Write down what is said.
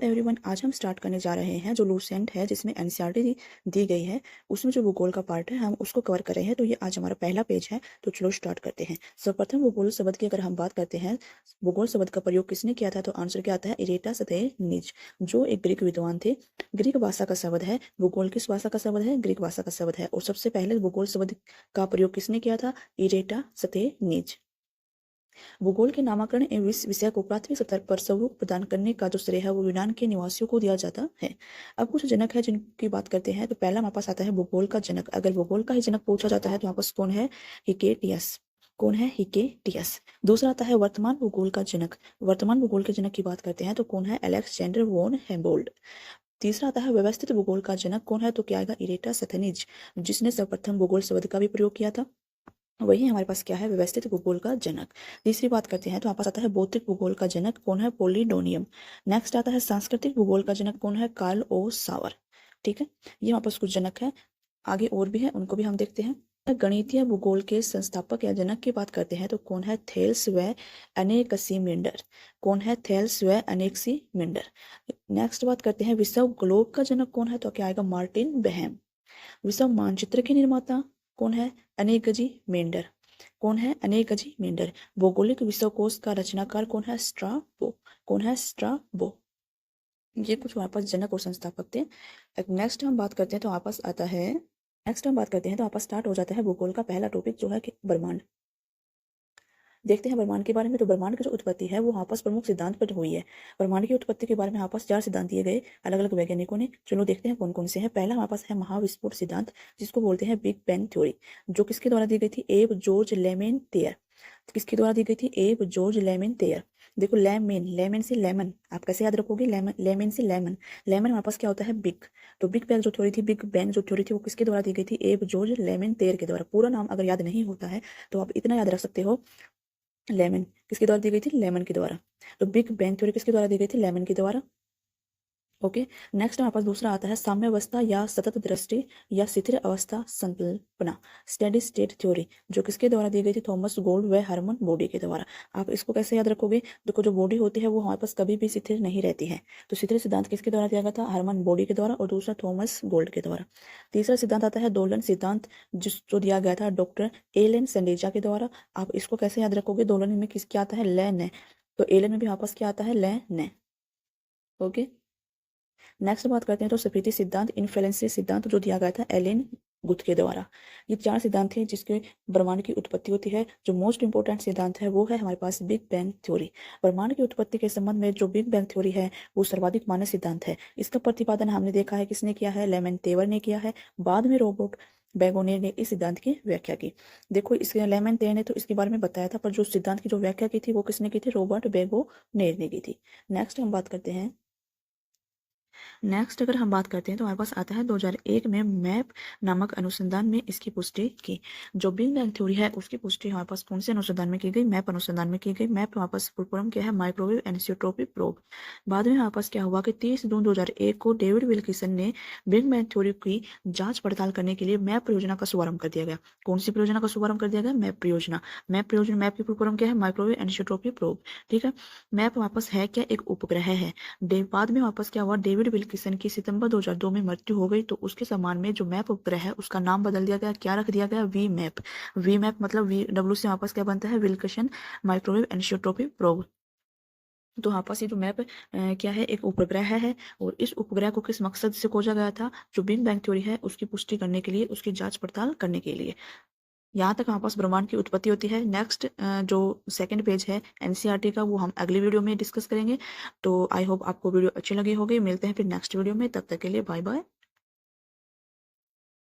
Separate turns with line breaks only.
Everyone, आज हम start करने जा रहे हैं जो लूसेंट है जिसमें एनसीईआरटी दी गई है। उसमें जो भूगोल का पार्ट है हम उसको कवर कर रहे हैं। तो ये आज हमारा पहला पेज है। तो चलो स्टार्ट करते हैं। सर्वप्रथम भूगोल शब्द की अगर हम बात करते हैं, भूगोल शब्द का प्रयोग किसने किया था, तो आंसर क्या आता है, इरेटास्थेनीज, जो एक ग्रीक विद्वान थे। ग्रीक भाषा का शब्द है। भूगोल किस भाषा का शब्द है, ग्रीक भाषा का शब्द है। और सबसे पहले भूगोल शब्द का प्रयोग किसने किया था, इरेटास्थेनीज। भूगोल के नामकरण एवं इस विषय को प्राथमिक स्तर पर स्वरूप प्रदान करने का जो श्रेय है वो यूनान के निवासियों को दिया जाता है। अब कुछ जनक है जिनकी बात करते हैं। तो पहला हमारे पास आता है भूगोल का जनक। अगर भूगोल का ही जनक पूछा जाता है तो हमारे पास कौन है, हिकेटियस। कौन है, हिकेटियस। दूसरा आता है वर्तमान भूगोल का जनक। वर्तमान भूगोल के जनक की बात करते हैं तो कौन है, अलेक्जेंडर वॉन हेम्बोल्ड। तीसरा आता है व्यवस्थित भूगोल का जनक। कौन है, तो क्या आएगा, इरेटास्थेनीज, जिसने सर्वप्रथम भूगोल शब्द का भी प्रयोग किया था। वही हमारे पास क्या है, व्यवस्थित भूगोल का जनक। तीसरी बात करते हैं तो हमारे पास आता है भौतिक भूगोल का जनक। कौन है, पोलिडोनियम। नेक्स्ट आता है सांस्कृतिक भूगोल का जनक। कौन है, कार्ल ओ सावर। ठीक है, ये हमारे पास कुछ जनक है। आगे और भी है, उनको भी हम देखते हैं। गणितीय भूगोल के संस्थापक या जनक की बात करते हैं तो कौन है, थेल्स व अनेक्सीमेंडर। कौन है, थेल्स व अनेक्सीमेंडर। नेक्स्ट बात करते हैं विश्व ग्लोब का जनक। कौन है, तो क्या आएगा, मार्टिन बेहम। विश्व मानचित्र के निर्माता कौन है, अनेकजी मेंडर। कौन है, अनेकजी मेंडर। भौगोलिक विश्वकोश का रचनाकार कौन है, स्ट्राबो। कौन है, स्ट्राबो। ये कुछ हमारे पास जनक और संस्थापक थे। नेक्स्ट हम बात करते हैं तो हमारे पास आता है, नेक्स्ट हम बात करते हैं तो हमारे पास स्टार्ट हो जाता है भूगोल का पहला टॉपिक जो है कि ब्रह्मांड। देखते हैं ब्रह्मांड के बारे में। तो ब्रह्मांड की जो उत्पत्ति है वो आपस प्रमुख सिद्धांत पर हुई है। ब्रह्मांड की उत्पत्ति के बारे में आपस 4 सिद्धांत दिए गए अलग अलग वैज्ञानिकों ने। चलो देखते हैं कौन कौन से हैं। पहला हमारे पास है महाविस्फोट सिद्धांत, जिसको बोलते हैं बिग बैंग थ्योरी, जो किसके द्वारा दी गई थी, एब जॉर्ज लेमेनतेयर। किसके द्वारा दी गई थी, एब जॉर्ज लेमेनतेयर। देखो लेमेन, लेमेन से लेमन, आप कैसे याद रखोगे, लेमन, लेमेन से लेमन। लेमन हमारे पास क्या होता है, बिग। तो बिग बैंग जो थ्योरी थी, बिग बैंग जो थ्योरी थी वो किसके द्वारा दी गई थी, एब जॉर्ज लेमेनतेयर के द्वारा। पूरा नाम अगर याद नहीं होता है तो आप इतना याद रख सकते हो, लेमन। किसके द्वारा दी गई थी, लेमन के द्वारा। तो बिग बैंग थ्योरी किसके द्वारा दी गई थी, लेमन के द्वारा। ओके, नेक्स्ट हमारे पास दूसरा आता है साम्यावस्था या सतत दृष्टि या स्थिर अवस्था संकल्पना, स्टेडी स्टेट थ्योरी, जो किसके द्वारा दी गई थी, थॉमस गोल्ड व हरमन बॉडी के द्वारा। आप इसको कैसे याद रखोगे, देखो जो बॉडी होती है वो हमारे पास कभी भी स्थिर नहीं रहती है। तो स्थिर सिद्धांत किसके द्वारा दिया गया था, हरमन बॉडी के द्वारा, और दूसरा थॉमस गोल्ड के द्वारा। तीसरा सिद्धांत आता है दोलन सिद्धांत, जो दिया गया था डॉक्टर एलन सेंडेजा के द्वारा। आप इसको कैसे याद रखोगे, दोलन में किस क्या आता है, ले ने। तो एलन में भी हमारे पास क्या आता है, ले ने। ओके, नेक्स्ट बात करते हैं तो स्फीति सिद्धांत, इन्फ्लुएंसी सिद्धांत, जो दिया गया था एलेन गुथ के द्वारा। ये 4 सिद्धांत हैं जिसके ब्रह्मांड की उत्पत्ति होती है। जो मोस्ट इंपोर्टेंट सिद्धांत है वो है हमारे पास बिग बैंग थ्योरी। ब्रह्मांड की उत्पत्ति के संबंध में जो बिग बैंग थ्योरी है वो सर्वाधिक मान्य सिद्धांत है। इसका प्रतिपादन हमने देखा है किसने किया है, लेमेनतेवर ने किया है। बाद में रॉबर्ट बेगोनियर ने इस सिद्धांत की व्याख्या की। देखो इसके लेमेनतेवर ने तो इसके बारे में बताया था, पर जो सिद्धांत की जो व्याख्या की थी वो किसने की थी, रॉबर्ट बेगोनियर ने की थी। नेक्स्ट हम बात करते हैं, नेक्स्ट अगर हम बात करते हैं तो हमारे पास आता है 2001 में मैप नामक अनुसंधान में इसकी पुष्टि की। जो बिग बैंग थ्योरी है उसकी पुष्टि हमारे पास कौन से अनुसंधान में की गई, मैप अनुसंधान में की गई। मैप हमारे पास फुल फॉर्म क्या है, माइक्रोवेव एनिसोट्रॉपी प्रोब। बाद में हमारे पास क्या हुआ कि 30 जून 2001 को डेविड विल्किसन ने बिग बैंग थ्योरी की जांच पड़ताल करने के लिए मैप परियोजना का शुभारंभ कर दिया गया। कौन सी परियोजना का शुभारंभ कर दिया गया, मैप परियोजना। मैप परियोजना, मैप की फुल फॉर्म क्या है, माइक्रोवेव एनिसोट्रॉपी प्रोब। ठीक है, मैप हमारे पास है क्या, एक उपग्रह है। बाद में वापस क्या हुआ, डेविड विल्किसन की सितंबर 2002 में मृत्यु हो गई। तो उसके सम्मान में जो मैप उपग्रह है उसका नाम बदल दिया गया, क्या रख दिया गया, वी मैप। वी मैप मतलब वी डब्ल्यू से वापस क्या बनता है, विल्किसन माइक्रोवेव एनिसोट्रॉपी प्रोब। तो यहाँ पास ये जो मैप क्या है, एक उपग्रह है। और इस उपग्रह को किस मकसद से खोजा गया था, जो बिग बैंग थ्योरी है उसकी पुष्टि करने के लिए, उसकी जांच पड़ताल करने के लिए। यहाँ तक हमारे पास ब्रह्मांड की उत्पत्ति होती है। नेक्स्ट जो सेकंड पेज है एनसीईआरटी का वो हम अगली वीडियो में डिस्कस करेंगे। तो आई होप आपको वीडियो अच्छी लगी होगी। मिलते हैं फिर नेक्स्ट वीडियो में, तब तक के लिए बाय बाय।